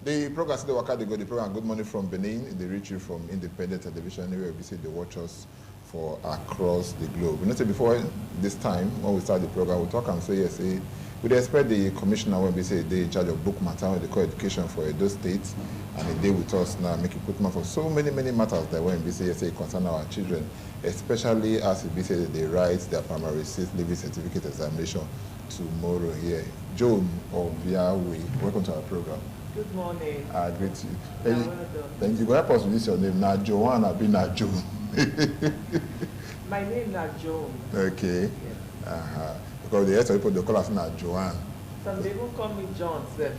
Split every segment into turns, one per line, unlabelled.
The program, the Waka, they go, the program Good Morning from Benin. They reach you from independent television. Anywhere we say they watch us for across the globe. You know, say before this time, when we start the program, we talk and say, yes, we expect the commissioner when we say they in charge of book matter, when they call education for Edo State, and they with us now, make equipment for so many matters that when we say, yes, concern our children, especially as we say that they write their primary six living certificate examination tomorrow here. Joan of Yahweh, welcome to our program.
Good morning.
Great to you. Thank you. Go help us with this your name. Now Joanne, I've been not Joan.
My name is Joan.
Okay. Yes. Because the rest of people they call us not Joanne.
Some people call me John, sir.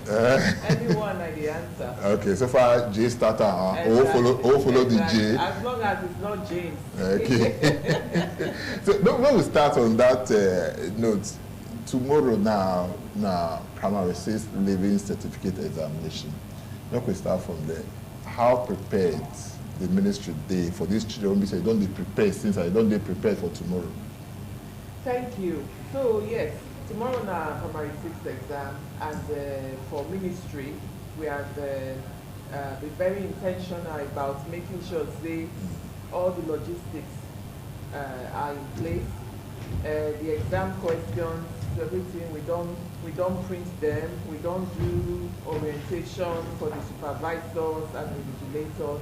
Anyone are the answer.
Okay, so far J starter, all follow the J.
As long as it's not James.
Okay. So when we start on that note, tomorrow now primary six living certificate examination. Let me start from there. How prepared the ministry day for these children? We say don't be prepared since I don't be prepared for tomorrow.
Thank you. So yes, tomorrow now primary six exam, and for ministry we have been very intentional about making sure all the logistics are in place. The exam questions, everything, we don't print them, we don't do orientation for the supervisors and the vigilators,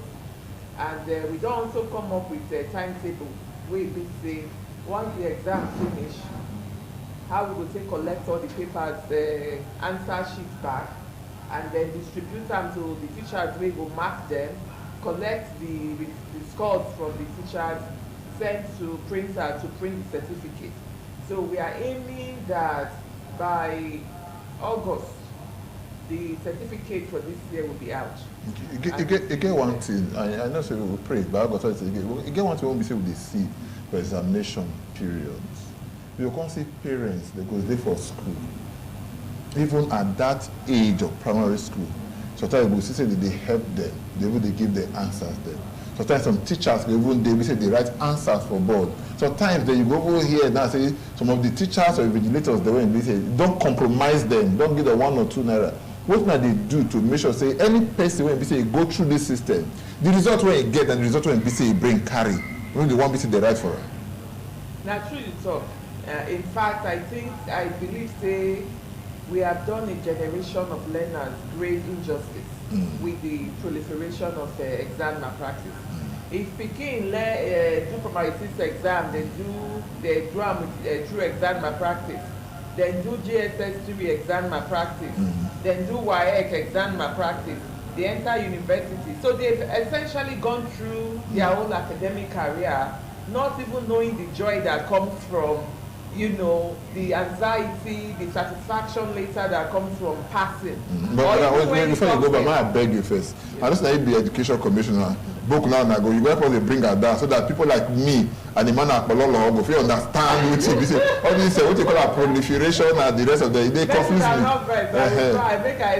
and we don't also come up with a timetable where we say once the exam finish, how we will take collect all the papers, answer sheets back, and then distribute them to the teachers. We will mark them, collect the scores from the teachers, sent to printer to print the certificate. So we are aiming that by August, the certificate for this year will be out.
Again, one thing, I know so we pray, but August, again, one thing we say with the C for examination periods. You can't see parents that go there for school, even at that age of primary school. Sometimes we say that they help them, they give the answers there. Sometimes some teachers they say they write answers for board. Sometimes you go over here and say some of the teachers or vigilators they say don't compromise them, don't give them 1 or 2 naira. What now they do to make sure say any person when we say go through this system, the result when you get and the result when we say bring carry, when the one we say they write for it.
Now true you talk. In fact, I believe we have done a generation of learners grave injustice with the proliferation of exam malpractice. If Pekin do primary six exam, then do them through exam malpractice, then do GSS3 exam malpractice, then do WAEC exam malpractice, they enter university. So they've essentially gone through their whole academic career, not even knowing the joy that comes from, you know, the anxiety, the satisfaction later that comes from passing.
But before you go, but I beg you first. I just need to be education commissioner. Book now and I go. You go to bring her down so that people like me and the man at Pololo go feel understand what you say. All this what you call a proliferation and the rest of they confuse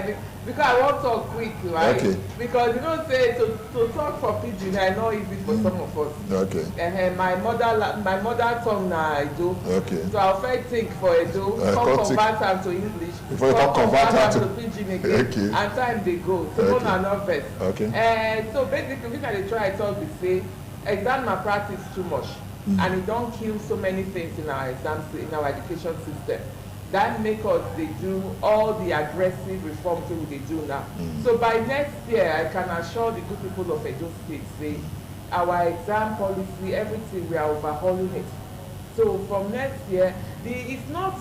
me.
Because I won't talk quick, right?
Okay.
Because you don't say to talk for pidgin, I know easy for some of us.
Okay.
My mother tongue now Edo.
Okay.
So I'll first think for Edo, convert them to English,
before you convert them to
pidgin again,
okay.
and time they go. So
okay.
not first.
Okay.
So basically, when I try to talk, we say exam malpractice too much, and it don't kill so many things in our exams in our education system. That make us they do all the aggressive reforms that they do now. So by next year, I can assure the good people of Edo State, say our exam policy, everything, we are overhauling it. So from next year, it's not,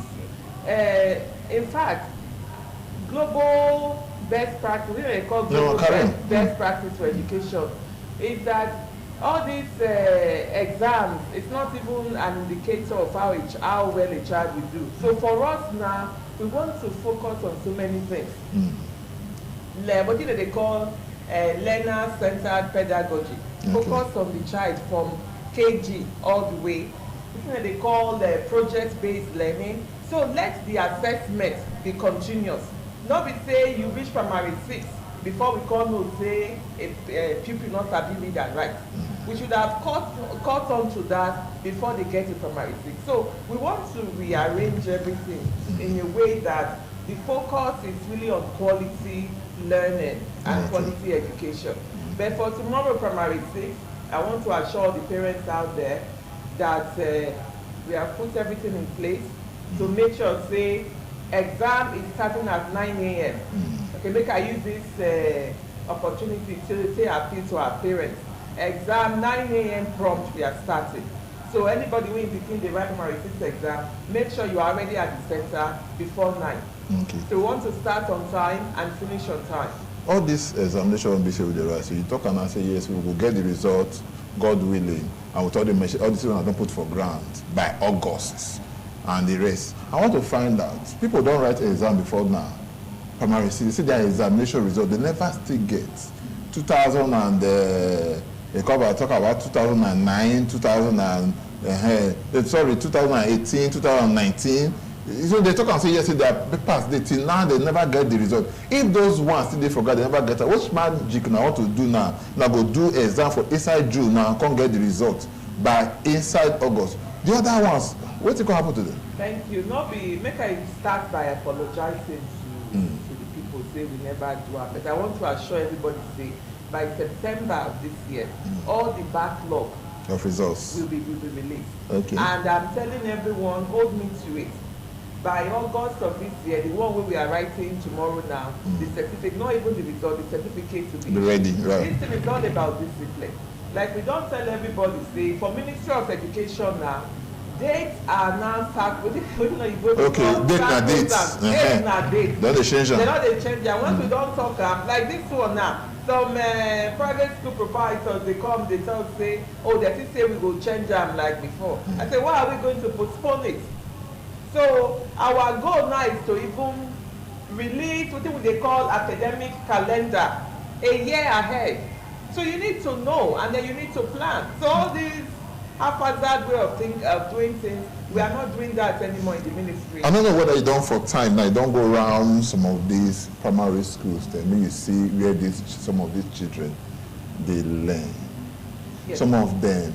in fact, global best practice, they call global best practice for education, is that all these exams, it's not even an indicator of how well a child will do. So for us now, we want to focus on so many things. What they call learner-centered pedagogy. Focus on the child from KG all the way. They call project-based learning. So let the assessment be continuous. Not be say you reach primary 6 before we call no say a pupil not ability that right. We should have caught on to that before they get to primary 6. So we want to rearrange everything in a way that the focus is really on quality learning and quality education. But for tomorrow, primary 6, I want to assure the parents out there that we have put everything in place to make sure, say, exam is starting at 9 a.m. Okay, make I use this opportunity to say appeal to our parents. Exam 9 a.m. prompt, we are starting. So anybody who is between the primary 6 exam, make sure you are already at the center before 9.
Okay.
So we want to start on time and finish on time.
All this examination will be said with the right. So you talk and I say, yes, we will get the result, God willing, and with all the machine, all the things I don't put for grant by August and the rest. I want to find out, people don't write exam before now. Primary 6, you see their examination result, they never still get 2000 and they talk about 2009, 2018, 2019. So they talk and say, yes, they are passed. Till now, they never get the result. If those ones still they forget, they never get it. Which magic now want to do now? Now go do exam for inside June now, can't get the result by inside August. The other ones, what's going to happen to them?
Thank you. Make I start by apologizing to the people say we never do it. But I want to assure everybody, say, by September of this year, all the backlog
of results
will be released.
Okay.
And I'm telling everyone, hold me to it. By August of this year, the one where we are writing tomorrow now, the certificate, not even the result, the certificate to be
ready. Right.
This thing is all about discipline. Like we don't tell everybody, say, for Ministry of Education now, dates are now start with
okay, date na dates.
Dates na dates.
Don't they change them?
They don't change them. Once we don't talk like this one now, some private school proprietors, they come, they tell, say, oh, they still say we go change them like before. I say, why are we going to postpone it? So our goal now is to even release what they call academic calendar a year ahead. So you need to know, and then you need to plan. So all these haphazard way of doing things, we are not doing that anymore in the ministry.
I don't know whether you don't for time now. You don't go around some of these primary schools. Then you see where some of these children they learn. Yes. Some of them,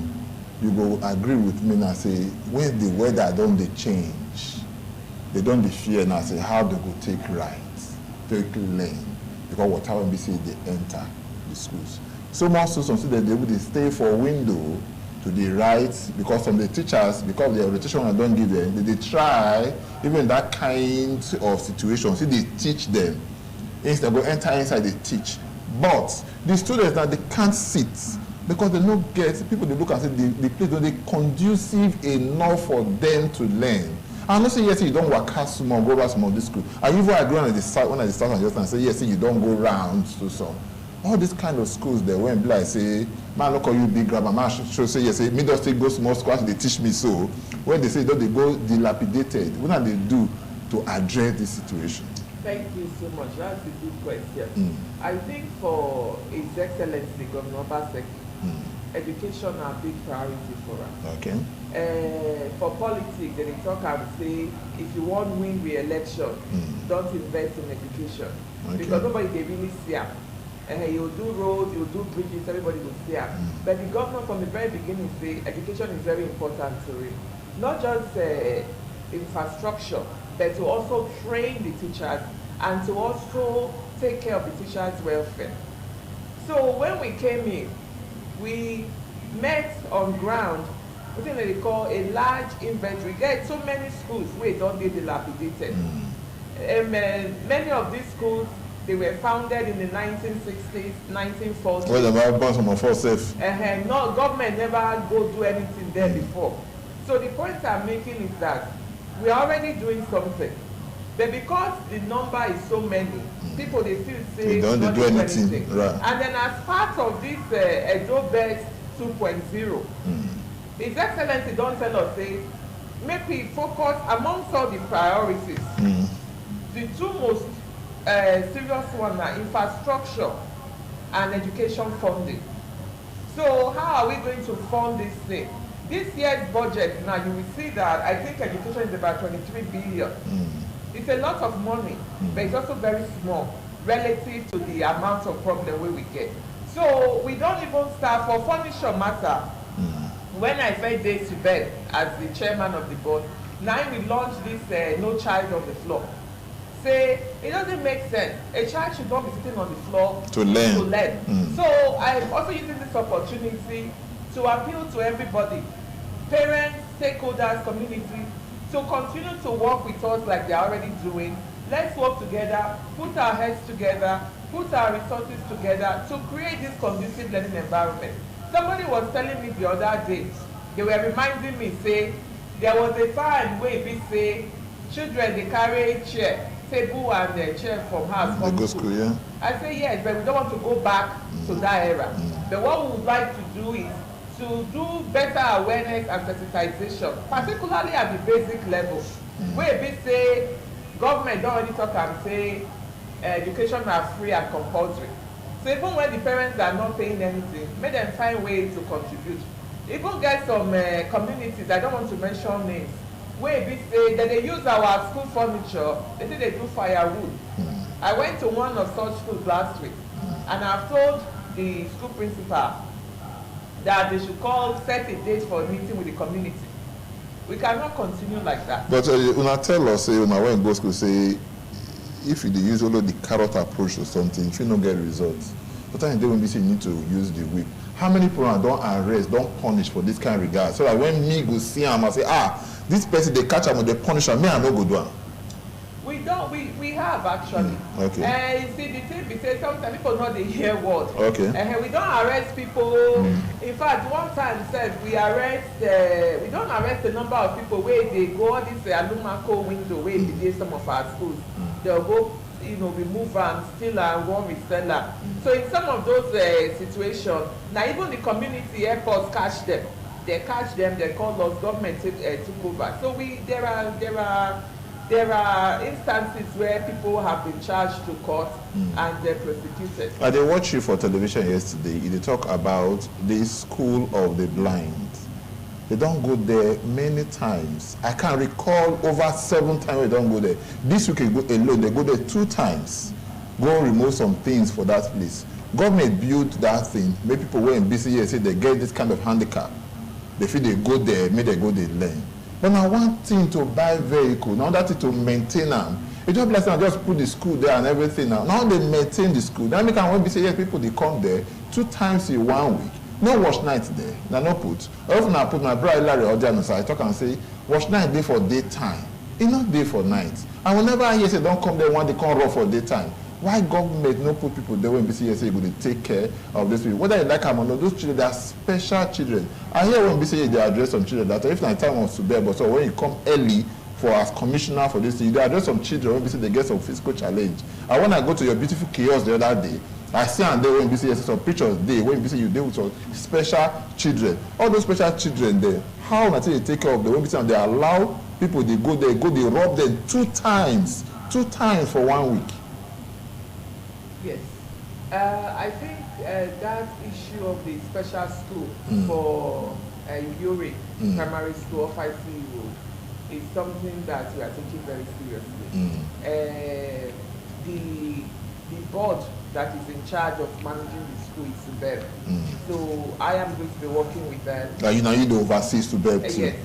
you go agree with me now. Say when the weather don't they change, they don't they fear now. Say how they go take rights, take learn, because whatever we say they enter the schools. So most students that they would stay for a window to the right, because some of the teachers, because the orientation I don't give them, they try even that kind of situation. See, they teach them. Instead they go enter inside, they teach. But the students now they can't sit because they don't get people. They look and say the place don't they conducive enough for them to learn. I'm not saying yes, you don't work hard small, go over some of this school. I usually agree on the start when I start and just and say yes, you don't go round to some. All these kind of schools they went like say, man, look how you big grandma, man should say yes, me just take go small school, they teach me so. When they say don't they go dilapidated, what do they do to address this situation?
Thank you so much. That's a good question. I think for His Excellency Governor Obaseki, education are a big priority for us.
Okay.
For politics, they talk and say, if you want to win re-election, don't invest in education. Okay. Because nobody they really see it. You'll do roads, you'll do bridges, everybody will see it. But the government from the very beginning say education is very important to it. Not just infrastructure, but to also train the teachers and to also take care of the teachers' welfare. So when we came in, we met on ground what they call a large inventory. There are so many schools where don't get dilapidated. Many of these schools, they were founded in the 1960s, 1940s.
Well, they might burn some of us safe.
No, government never go do anything there before. So the point I'm making is that we are already doing something. But because the number is so many, people they still say
we don't do anything. Right.
And then as part of this EDO Best 2.0, His Excellency don't tell us, say, make we focus amongst all the priorities. The two most serious ones are infrastructure and education funding. So how are we going to fund this thing? This year's budget, now you will see that I think education is about 23 billion. It's a lot of money, but it's also very small relative to the amount of problem we get. So we don't even start for furniture matter. When I fed days to bed as the chairman of the board, now we launched this No Child on the Floor. say it doesn't make sense. A child should not be sitting on the floor
to learn.
So I'm also using this opportunity to appeal to everybody, parents, stakeholders, community, to continue to work with us like they're already doing. Let's work together, put our heads together, put our resources together to create this conducive learning environment. Somebody was telling me the other day, they were reminding me, say, there was a time where we say, children, they carry chair, table and chair from house.
They go school, yeah?
I say yes, but we don't want to go back to that era. But what we would like to do is to do better awareness and sensitization, particularly at the basic level. Where we say, government don't only talk and say, education are free and compulsory. So even when the parents are not paying anything, make them find ways to contribute. Even get some communities, I don't want to mention names, where we say that they use our school furniture, they say they do firewood. I went to one of such schools last week, and I've told the school principal that they should set a date for a meeting with the community. We cannot continue like that.
But una tell us, say, una when go school, say, if you use only the carrot approach or something, if you don't get results, but then they will be saying you need to use the whip. How many people don't arrest, don't punish for this kind of regard? So that when me go see him, I say, this person, they catch him, they punish him, me, I no go do him.
We have actually.
Okay.
You see, the thing we say, sometimes people know they hear word.
Okay.
We don't arrest people. In fact, one time said we don't arrest the number of people where they go on this Alumaco window where they did some of our schools. They'll go, remove and steal and one reseller. So in some of those situations, now even the community airports catch them. They catch them, they call us, government took over. So there are instances where people have been charged to court and they're prosecuted.
I did watch you for television yesterday. They talk about the school of the blind. They don't go there many times. I can recall over 7 times they don't go there. This week alone, they go there 2 times. Go remove some things for that place. Government built that thing. Make people who in BCA say they get this kind of handicap. They feel they go there, maybe they go there learn. But now one thing to buy vehicle, now that is to maintain them. It's just like just put the school there and everything now. Now they maintain the school. Then we can when we say yes, people they come there 2 times in 1 week. No wash night there. Now no put. Often I put my brother Larry or Jan so I talk and say, wash night day for daytime. It's not day for night. And whenever I hear say don't come there when they come run for daytime. Why government no put people there when BCA go to take care of these people? Whether you like them or not, those children, they are special children. I hear when BCA they address some children that if not time was to bear, but so when you come early for as commissioner for this thing, they address some children when BCA they get some physical challenge. And when I go to your beautiful kiosk the other day, I see and there when BCA some pictures there when BCA you deal with some special children. All those special children there, how until they take care of them when BCA they allow people they go there, they rob them 2 times for 1 week.
Yes. I think that issue of the special school for Yuri primary school of ICU is something that we are taking very seriously. The board that is in charge of managing the school is Subeb. So I am going to be working with them.
You the overseas Subeb too.
Yes.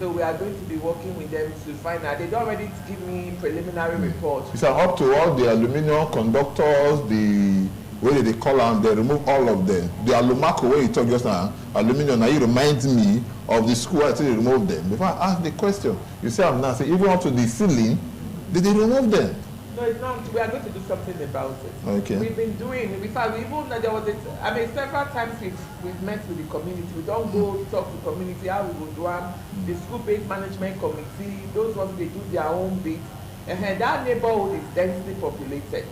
So we are going to be working with them to find out. They don't already give me preliminary reports.
It's up to all the aluminum conductors, the way they call them, they remove all of them. The alumaco where you talk just now, aluminum, now you remind me of the school until they remove them. Before I ask the question, you say I'm now saying even up to the ceiling, did they remove them?
No, it's not. We are going to do something about it.
Okay.
We've been doing it. Even there was several times we've met with the community. We don't go talk to the community how we will do them. The school-based management committee, those ones they do their own bit. And that neighborhood is densely populated.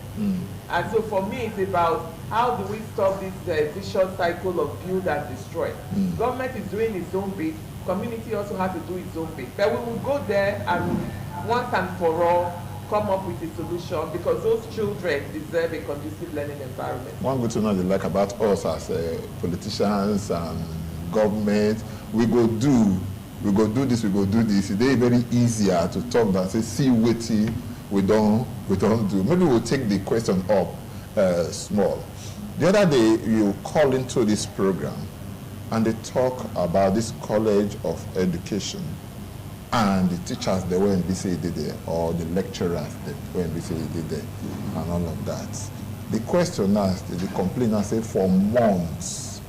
And so for me, it's about how do we stop this vicious cycle of build and destroy. Government is doing its own bit. Community also has to do its own bit. But we will go there and once and for all come up with a solution because those children deserve a conducive learning environment.
One good to know they like about us as politicians and government, we go do this. It's very easier to talk than say see what we don't do. Maybe we'll take the question up small. The other day you call into this program and they talk about this College of Education. and the teachers they were in BCD there, or the lecturers that were in BCD there, and all of that. The question asked, the complainant say for months,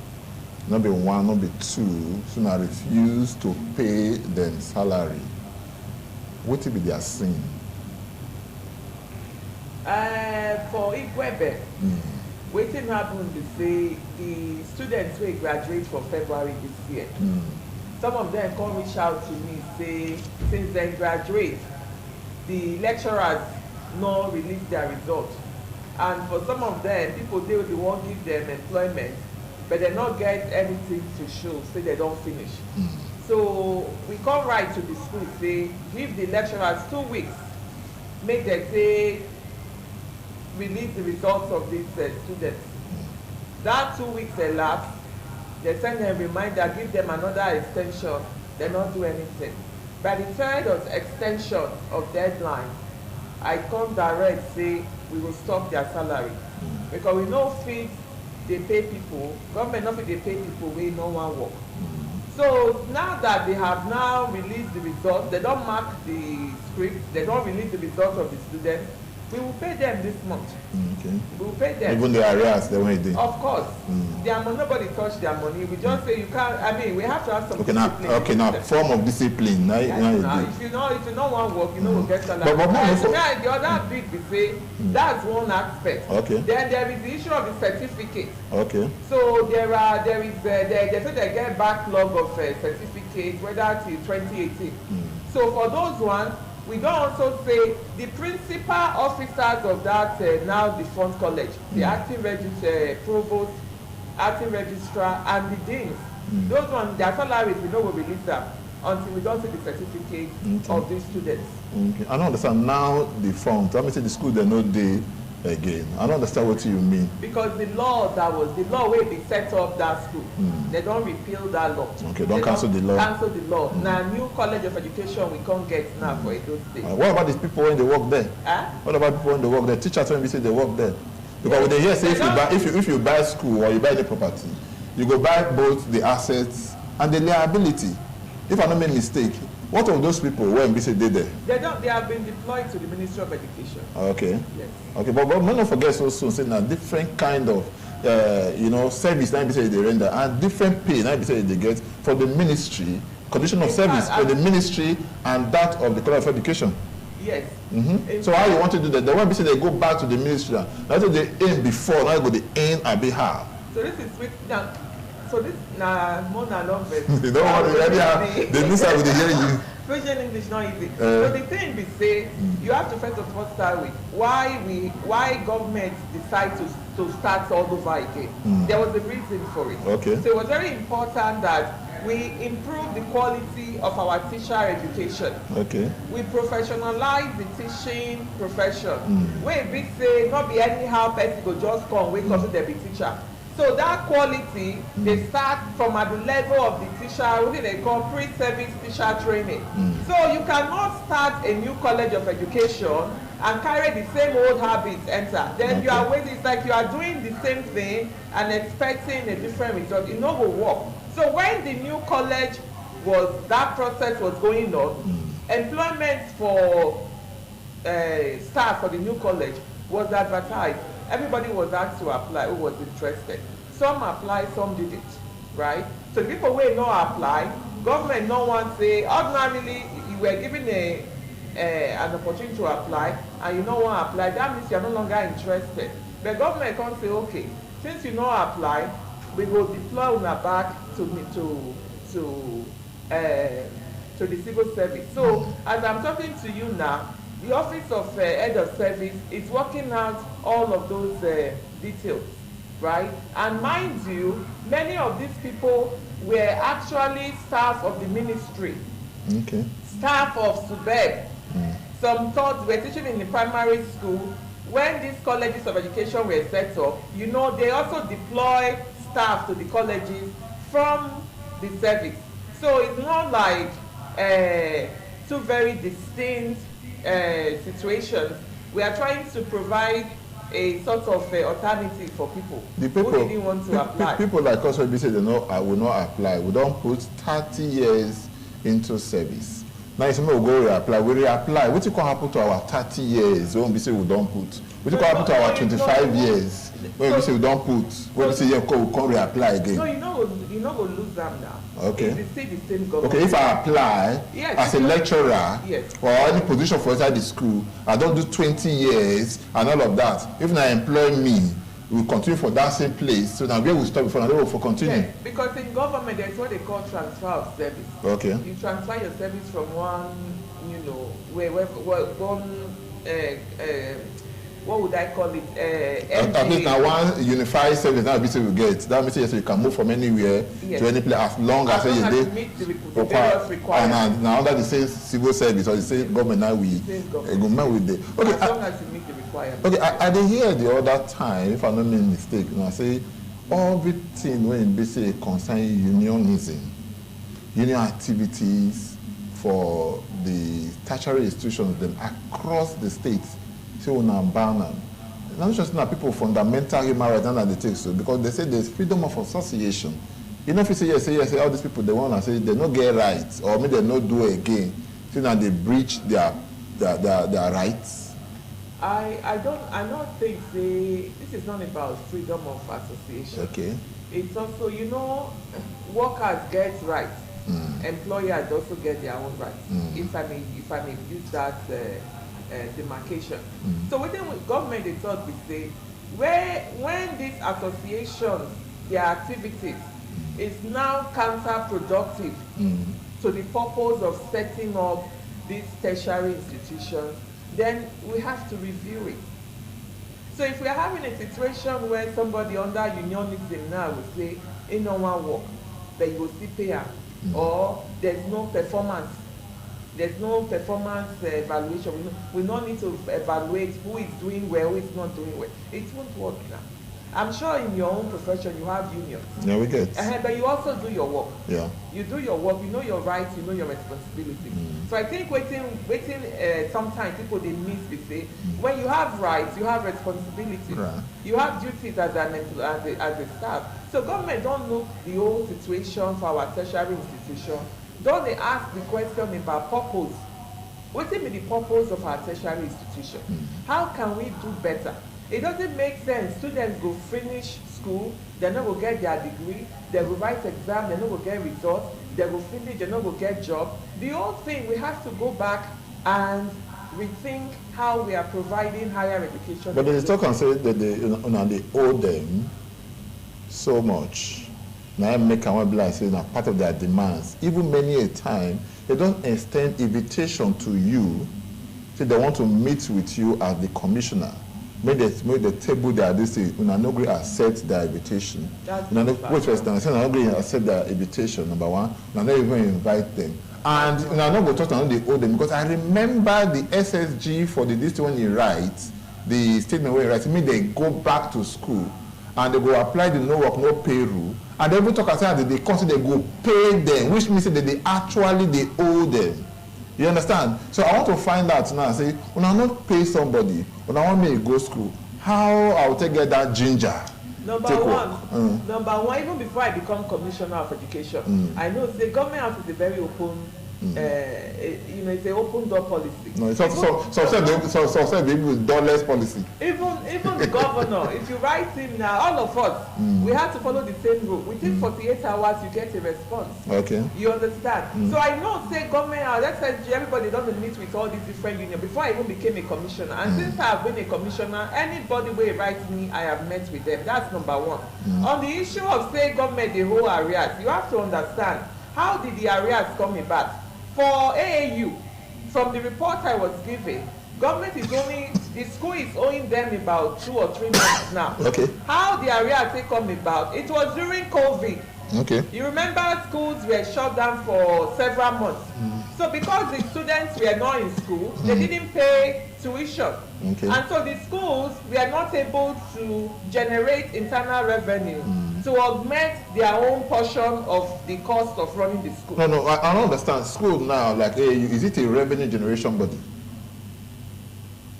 not be one, not be two, so I refuse to pay them salary. What will be their sin?
For Igwebe, waiting happen to say the students will graduate from February this year. Some of them come reach out to me, say since they graduate, the lecturers no release their results. And for some of them, people they won't give them employment, but they not get anything to show, say they don't finish. So we come right to the school, say give the lecturers 2 weeks, make them say release the results of these students. That 2 weeks elapsed, they send them a reminder, give them another extension, they don't do anything. By the third of extension of deadline, I come direct, say we will stop their salary. Because we know fit they pay people, government not fit they pay people we no one work. So now that they have now released the results, they don't mark the script, they don't release the results of the students, we will pay them this month.
Okay.
We will pay them.
Even the arrears they won't do.
Of course. Their money, nobody touch their money. We just say you can't. I mean, we have to have some
discipline. Now form of discipline. Now
if you don't want work, you know we'll get salary. But the other big we say that's one aspect.
Okay.
Then there is the issue of the certificate.
Okay.
So they say they get backlog of certificates, whether till 2018. So for those ones, we don't also say the principal officers of that now defunct college, the acting provost, acting registrar, and the deans. Those ones, their salaries, we know will release them until we don't see the certificate of these students.
Okay. I don't understand now defunct. Let me say the school they know they again. I don't understand what you mean.
Because the law where they set up that school, they don't repeal that law.
Okay, don't cancel the law.
Cancel the law. Now, new college of education we can't get now for Edo State.
What about these people when they work there? What about people when they work there? Teachers when we say they work there. Because when they hear say if you buy school or you buy the property, you go buy both the assets and the liability. If I don't make mistake, what of those people when we say they there?
They have been deployed to the Ministry of Education.
Okay.
Yes.
Okay, but don't forget so soon saying that different kind of service now say they render and different pay now say they get for the ministry, condition of service for the ministry and that of the College of Education.
Yes.
So how you want to do that? They want to say they go back to the ministry. That's what they aim before, now go the aim and be hard.
So this is with now. So this more than long
you don't want to hear the news I will hear you.
Persian English not easy. So the thing we say, you have to first of all start with why government decide to start all over again. There was a reason for it.
Okay.
So it was very important that we improve the quality of our teacher education.
Okay. We
professionalize the teaching profession. Where we say not be anyhow person go just come wake up to they be teacher. So that quality, they start from at the level of the teacher, what they call pre-service teacher training. So you cannot start a new college of education and carry the same old habits enter. Then you are waiting, it's like you are doing the same thing and expecting a different result. It no go work. So when the new college that process was going on, employment for staff for the new college was advertised. Everybody was asked to apply who was interested. Some applied, some didn't, right? So the people who not apply, government no one say, ordinarily you were given an opportunity to apply and you no one apply, that means you're no longer interested. But government can't say, okay, since you not apply, we will deploy una back to the civil service. So as I'm talking to you now, the Office of Head of Service is working out all of those details, right? And mind you, many of these people were actually staff of the ministry, staff of SUBEB. Some thought were teaching in the primary school. When these colleges of education were set up, you know, they also deploy staff to the colleges from the service. So it's not like two very distinct situations. We are trying to provide a sort of alternative for people who didn't want to apply.
People like us will say, I will not apply. We don't put 30 years into service. Now it's more go reapply. We reapply. What can happen to our 30 years when we say we don't put? What can happen to our 25 years when we say we don't put? When we say we can't reapply again?
No, you know we'll lose them now.
Okay.
It's the same government.
Okay, if I apply as a lecturer or any position for inside the school, I don't do 20 years and all of that. If I employ me, we continue for that same place. So now where we stop before now we will continue.
Yes, because in government there's what they call transfer of service.
Okay.
You transfer your service from one, what would I call it?
At least now one unified service now we get. That means you can move from anywhere to any place as long as you
meet the various requirements.
And now under the same civil service or the same government now we government with the
okay. As long as you meet the requirements.
Okay, I did hear the other time, if I don't make mistake, I say everything when it basically concern unionism, union activities for the tertiary institutions them across the states. So now ban them. Not just now people fundamental human rights and they take so because they say there's freedom of association. You know if you say yes, all these people they want to say they don't get rights or maybe they don't do it again. So now they breach their rights.
I don't think this is not about freedom of association.
Okay.
It's also, workers get rights. Employers also get their own rights. If I may use that demarcation. So within government they thought we say when these associations, their activities is now counterproductive to the purpose of setting up these tertiary institutions, then we have to review it. So if we are having a situation where somebody under unionism now will say, in no one work, then you will still pay her, or there's no performance evaluation. We don't need to evaluate who is doing well, who is not doing well. It won't work now. I'm sure in your own profession you have unions.
Yeah, we get.
But you also do your work.
Yeah.
You do your work, you know your rights, you know your responsibilities. So I think sometimes people they miss they say, when you have rights, you have responsibilities.
Right.
You have duties as a staff. So government don't look the whole situation for our tertiary institution. Don't they ask the question about purpose? What is the purpose of our tertiary institution? How can we do better? It doesn't make sense. Students go finish school, they're not going to get their degree, they will write exam, they're not going to get results, they will finish, they're not going to get job. The whole thing, we have to go back and rethink how we are providing higher education.
But they still consider that they owe them so much. Now I make one be like saying part of their demands. Even many a time, they don't extend invitation to you. So they want to meet with you as the commissioner. Make the table there. They say, "Una no agree accept their invitation." Wait first. Now, say una no agree accept their invitation. Number one, una not even invite them, and una no go talk to them. They owe them because I remember the SSG for the district when he writes the statement where he writes. They go back to school and they go apply the no work no pay rule, and they will talk as that they consider they go pay them, which means that they owe them. You understand? So I want to find out now. Say, when I not pay somebody, when I want me to go school, how I will get that ginger?
Number one, even before I become commissioner of education, I know the government house is a very open, it's an open door policy.
No, it's also with doorless policy.
Even the governor, if you write him now, all of us, we have to follow the same rule. Within 48 hours, you get a response.
Okay.
You understand? So I know, say government house, let's say everybody doesn't meet with all these different unions. Before I even became a commissioner, and since I have been a commissioner, anybody who writes me, I have met with them. That's number one. On the issue of say government the whole areas, you have to understand how did the areas come about. For AAU, from the report I was given, government the school is owing them about 2 or 3 months now.
Okay.
How the areas come about? It was during COVID.
Okay.
You remember schools were shut down for several months. So because the students were not in school, they didn't pay tuition.
Okay.
And so the schools were not able to generate internal revenue to augment their own portion of the cost of running the school.
No, I don't understand. School now, like, is it a revenue generation body?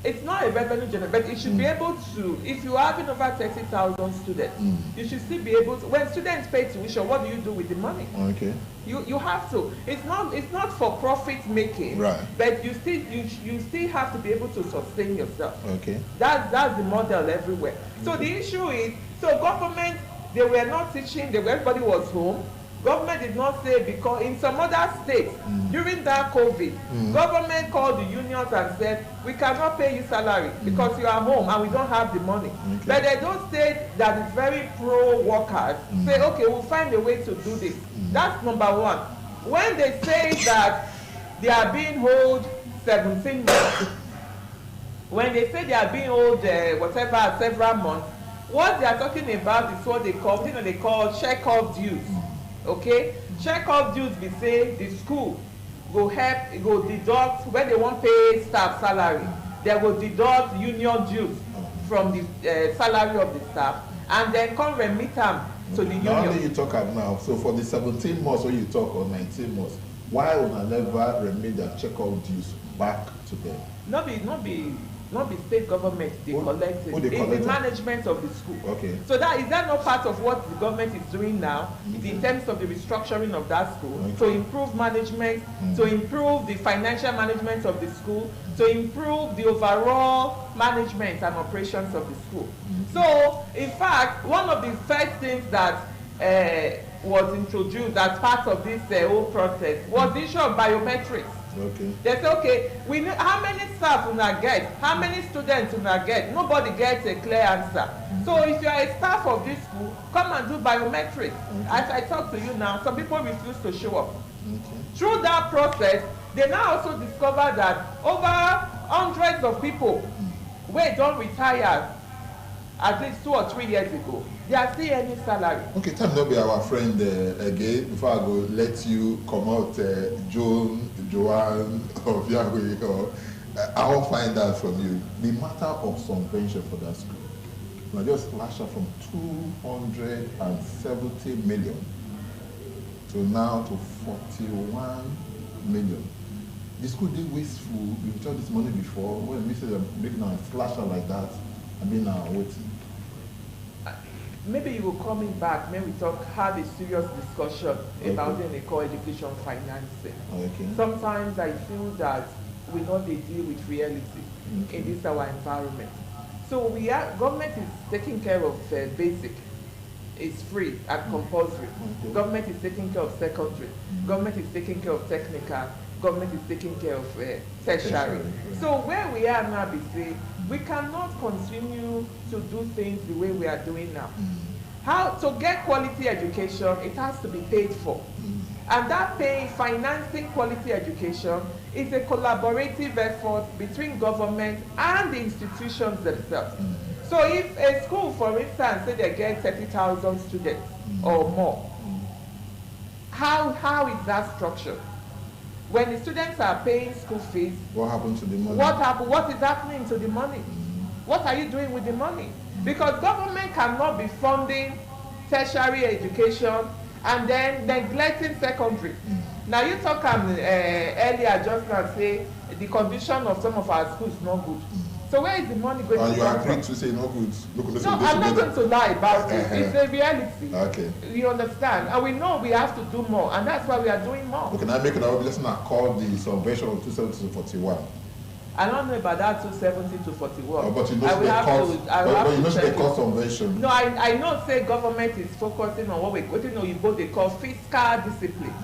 it's not a revenue generator, but it should be able to, if you're having over 30,000 students, you should still be able to, when students pay tuition, what do you do with the money?
Okay.
You have to. It's not for profit making,
right?
But you still have to be able to sustain yourself.
Okay.
That's the model everywhere. So the issue is, so government, they were not teaching, everybody was home. Government did not say, because in some other states, during that COVID, government called the unions and said, we cannot pay you salary because you are home and we don't have the money. Okay. But they don't say that it's very pro-workers. Say, okay, we'll find a way to do this. That's number one. When they say that they are being owed 17 months, when they say they are being owed whatever several months, what they are talking about is what they call check-off dues. Okay, check-off dues be say the school go deduct when they want pay staff salary, they go deduct union dues from the salary of the staff and then come remit them to the union.
Now you talk now, so for the 17 months when you talk or 19 months, why would I never remit their check-off dues back to them?
Not be state government they collect it. It's the management of the school.
Okay.
So is that not part of what the government is doing now in terms of the restructuring of that school, to improve management, to improve the financial management of the school, to improve the overall management and operations of the school. So in fact, one of the first things that was introduced as part of this whole process was the issue of biometrics.
Okay.
They say, okay, we know how many staff una get, how many students una get. Nobody gets a clear answer. So if you are a staff of this school, come and do biometrics. As I talk to you now, some people refuse to show up. Through that process, they now also discover that over hundreds of people wey don retire at least 2 or 3 years ago, they are still earning salary. Okay,
time no be our friend again. Before I go, let you come out, Joanne, or Yahweh, or I will find out from you the matter of subvention for that school. Now just flash up from 270 million to now to 41 million. The school did wasteful. We've talked this money before. When we say a big now flash out like that, I mean now waiting.
Maybe you will coming back when we have a serious discussion about the co-education financing. Okay. Sometimes I feel that we not deal with reality in this our environment. So government is taking care of basic. It's free and compulsory. Government is taking care of secondary. Government is taking care of technical. Government is taking care of tertiary. So where we are now, we cannot continue to do things the way we are doing now. How to get quality education, it has to be paid for. And that financing quality education is a collaborative effort between government and the institutions themselves. So if a school, for instance, say they get 30,000 students or more, how is that structured? When the students are paying school fees,
what happens to the money?
What is happening to the money? What are you doing with the money? Because government cannot be funding tertiary education and then neglecting secondary. Now you talk earlier just now say the condition of some of our schools not good. So where is the money going to come from?
And you agreed to say no good.
No, I'm not going to lie about it. It's a reality.
Okay.
You understand? And we know we have to do more, and that's why we are doing more.
Okay, now make another listener call the subvention of 270 to 41.
I don't know about that 270 to 41.
Oh, but you know the cost subvention.
No, I know say government is focusing on what they call fiscal discipline.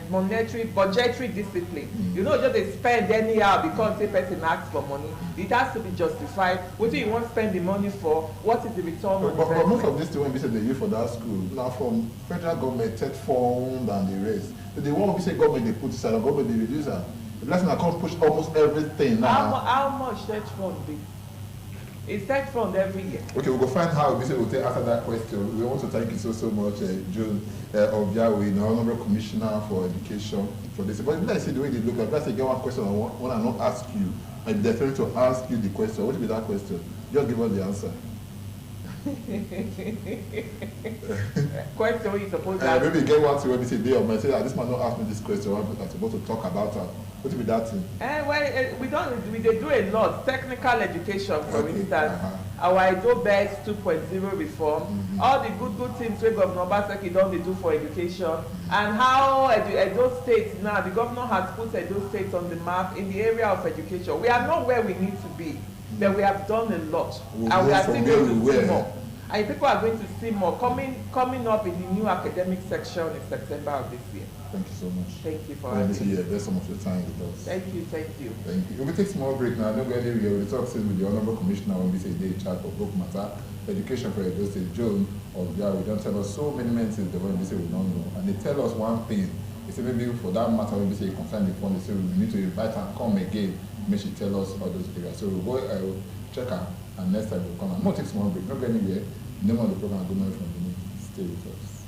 Monetary, budgetary discipline. You know, just they spend anyhow because the person asks for money. It has to be justified. What do you want to spend the money for? What is the return on investment?
But most of this thing when we say they use for that school, now from federal government, TED fund and the rest. But they want to say government they put aside, government they reduce that. The last thing I can't push almost everything now.
How much TED fund be? It's TED fund every year. Okay,
we'll go find how we say we'll take answer that question. We want to thank you so much, June of Yahweh, the Honorable Commissioner for Education for this. But let's see the way they look at. Let's say get one question I want to not ask you. I'm definitely to ask you the question. What will be that question? Just give us the answer.
Question you suppose to ask.
Maybe you get one to maybe say day of my say this man not ask me this question. I'm supposed to talk about her. What be that thing?
We do a lot. Technical education, for instance. Our EDO BEX 2.0 reform, all the good things wey Governor Obaseki don dey do for education, and how Edo State now, the governor has put Edo State on the map in the area of education. We are not where we need to be, but we have done a lot, and we are still going to see more. And people are going to see more coming up in the new academic section in September of this year.
Thank you so much.
Thank you for having me.
Yeah, there's so much of time with us.
Thank you.
Thank you. We'll take a small break now. Don't go anywhere. We'll talk with the Honorable Commissioner when we say they chat for book matter, education for Edo State. Joan or yeah, we don't tell us so many things the when we say we don't know. And they tell us one thing. They say maybe for that matter when we say concern the fund, they say we need to invite her come again. Make she tell us all those areas. So we'll go check her and next time we'll come. I'm not take small break. Don't go anywhere. The name of the program, Government from the Stay with us.